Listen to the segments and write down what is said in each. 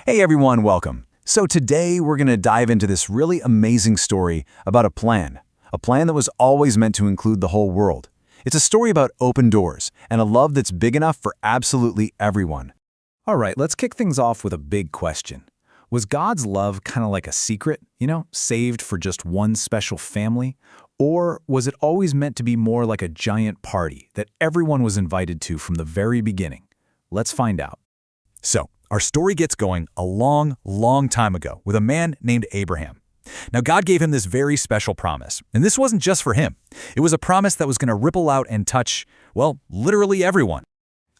Hey everyone, welcome. So today we're going to dive into this really amazing story about a plan that was always meant to include the whole world. It's a story about open doors and a love that's big enough for absolutely everyone. All right, let's kick things off with a big question. Was God's love kind of like a secret, saved for just one special family? Or was it always meant to be more like a giant party that everyone was invited to from the very beginning? Let's find out. So, our story gets going a long, long time ago with a man named Abraham. Now, God gave him this very special promise, and this wasn't just for him. It was a promise that was going to ripple out and touch, well, literally everyone.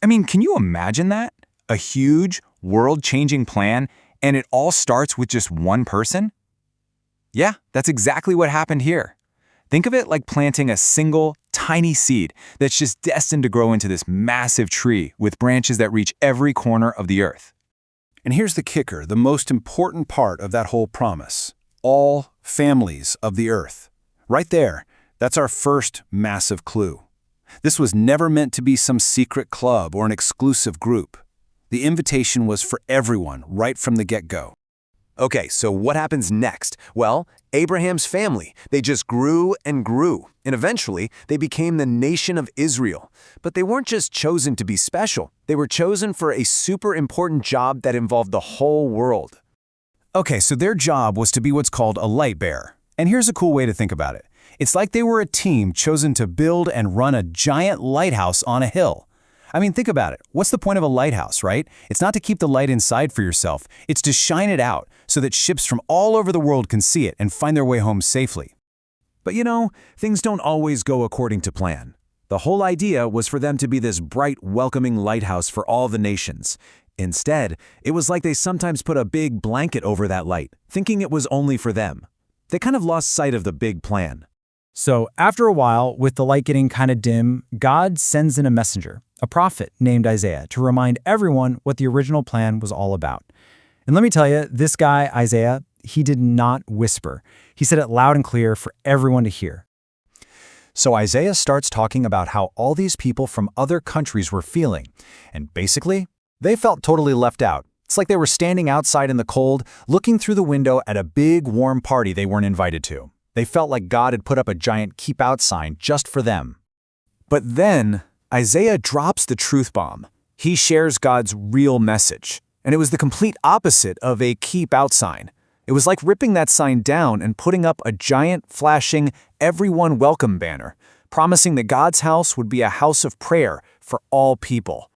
I mean, can you imagine that? A huge, world-changing plan, and it all starts with just one person? Yeah, that's exactly what happened here. Think of it like planting a single, tiny seed that's just destined to grow into this massive tree with branches that reach every corner of the earth. And here's the kicker, the most important part of that whole promise. All families of the earth. Right there, that's our first massive clue. This was never meant to be some secret club or an exclusive group. The invitation was for everyone right from the get-go. Okay, so what happens next? Well, Abraham's family, they just grew and grew, and eventually they became the nation of Israel. But they weren't just chosen to be special. They were chosen for a super important job that involved the whole world. Okay, so their job was to be what's called a light bearer. And here's a cool way to think about it. It's like they were a team chosen to build and run a giant lighthouse on a hill. I mean, think about it. What's the point of a lighthouse, right? It's not to keep the light inside for yourself. It's to shine it out so that ships from all over the world can see it and find their way home safely. But things don't always go according to plan. The whole idea was for them to be this bright, welcoming lighthouse for all the nations. Instead, it was like they sometimes put a big blanket over that light, thinking it was only for them. They kind of lost sight of the big plan. So after a while, with the light getting kind of dim, God sends in a messenger, a prophet named Isaiah, to remind everyone what the original plan was all about. And let me tell you, this guy, Isaiah, he did not whisper. He said it loud and clear for everyone to hear. So Isaiah starts talking about how all these people from other countries were feeling. And basically, they felt totally left out. It's like they were standing outside in the cold, looking through the window at a big, warm party they weren't invited to. They felt like God had put up a giant keep out sign just for them. But then, Isaiah drops the truth bomb. He shares God's real message. And it was the complete opposite of a keep out sign. It was like ripping that sign down and putting up a giant, flashing, everyone welcome banner, promising that God's house would be a house of prayer for all people.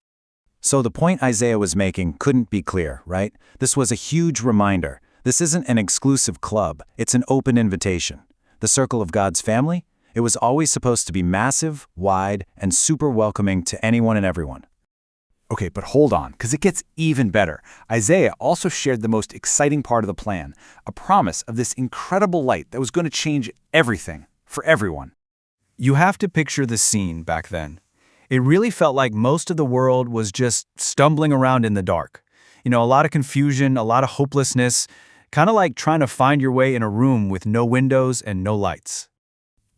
So the point Isaiah was making couldn't be clear, right? This was a huge reminder. This isn't an exclusive club. It's an open invitation. The circle of God's family? It was always supposed to be massive, wide, and super welcoming to anyone and everyone. Okay, but hold on, because it gets even better. Isaiah also shared the most exciting part of the plan, a promise of this incredible light that was going to change everything for everyone. You have to picture the scene back then. It really felt like most of the world was just stumbling around in the dark. A lot of confusion, a lot of hopelessness, kind of like trying to find your way in a room with no windows and no lights.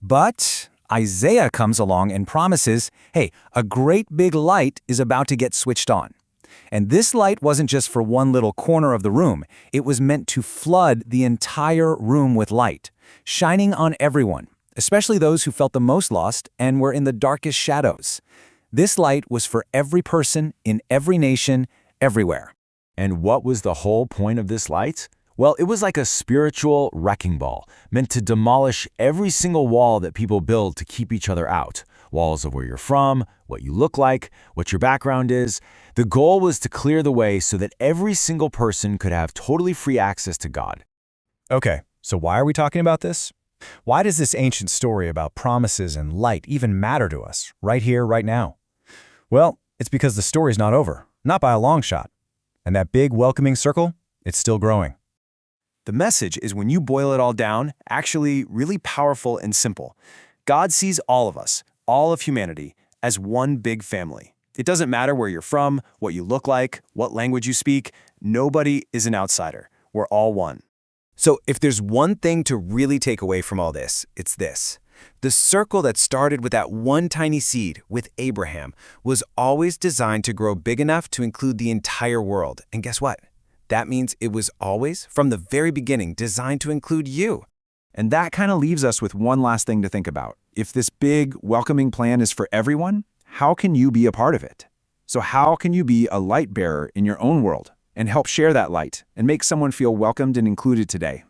But Isaiah comes along and promises, hey, a great big light is about to get switched on. And this light wasn't just for one little corner of the room. It was meant to flood the entire room with light, shining on everyone, especially those who felt the most lost and were in the darkest shadows. This light was for every person, in every nation, everywhere. And what was the whole point of this light? Well, it was like a spiritual wrecking ball, meant to demolish every single wall that people build to keep each other out. Walls of where you're from, what you look like, what your background is. The goal was to clear the way so that every single person could have totally free access to God. Okay, so why are we talking about this? Why does this ancient story about promises and light even matter to us, right here, right now? Well, it's because the story's not over, not by a long shot. And that big welcoming circle, it's still growing. The message is, when you boil it all down, actually really powerful and simple. God sees all of us, all of humanity, as one big family. It doesn't matter where you're from, what you look like, what language you speak. Nobody is an outsider. We're all one. So if there's one thing to really take away from all this, it's this. The circle that started with that one tiny seed, with Abraham, was always designed to grow big enough to include the entire world. And guess what? That means it was always, from the very beginning, designed to include you. And that kind of leaves us with one last thing to think about. If this big, welcoming plan is for everyone, how can you be a part of it? So how can you be a light bearer in your own world and help share that light and make someone feel welcomed and included today?